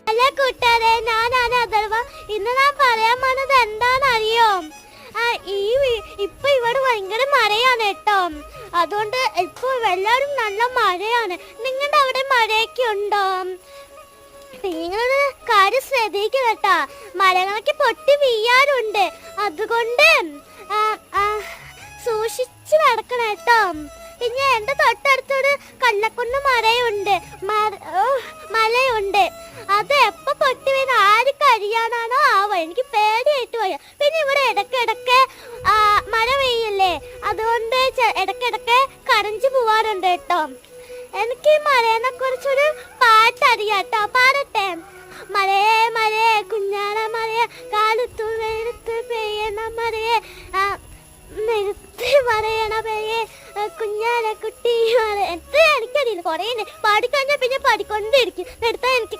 അല്ല കൂട്ടുകാരെ, ഞാനാണ് അഥർവ. ഇന്ന് ഞാൻ പറയാൻ വന്നത് എന്താണെന്നറിയോ? ഇപ്പൊ ഇവിടെ ഭയങ്കര മഴയാണ് കേട്ടോ. അതുകൊണ്ട് ഇപ്പൊ എല്ലാവരും നല്ല മഴയാണ്. നിങ്ങളുടെ അവിടെ മഴയൊക്കെ ഉണ്ടോ? നിങ്ങളൊരു കാര്യം ശ്രദ്ധിക്കുക കേട്ടാ, മരങ്ങളൊക്കെ പൊട്ടി വീഴാറുണ്ട്. അതുകൊണ്ട് സൂക്ഷിച്ച് നടക്കണം കേട്ടോ. പിന്നെ എൻ്റെ തൊട്ടടുത്തൊരു കള്ളക്കുന്ന് മലയുണ്ട്. അത് എപ്പോൾ പൊട്ടി വീണ് ആര് കഴിയാനാണോ ആവോ, എനിക്ക് പേടിയായിട്ട് പോയ. പിന്നെ ഇവിടെ ഇടയ്ക്കിടയ്ക്ക് മഴ പെയ്യില്ലേ, അതുകൊണ്ട് ഇടയ്ക്കിടയ്ക്ക് കരഞ്ചു പോവാറുണ്ട് കേട്ടോ. എനിക്ക് ഈ മഴയെ കുറിച്ചൊരു പാട്ടറിയാം കേട്ടോ, പാടട്ടെ. മഴയെ മഴയെ കുഞ്ഞാണ മഴയെ കാലത്തു വെളുത്ത് പെയ്യണ മഴയെ നിർത്തി മറയണ പെയ്യെ കുഞ്ഞാനെ കുട്ടി മഴ. എത്ര എനിക്കറിയില്ല, കുറേ പാടിക്കഴിഞ്ഞാൽ പിന്നെ പാടിക്കൊണ്ടിരിക്കും. നിർത്താൻ എനിക്ക്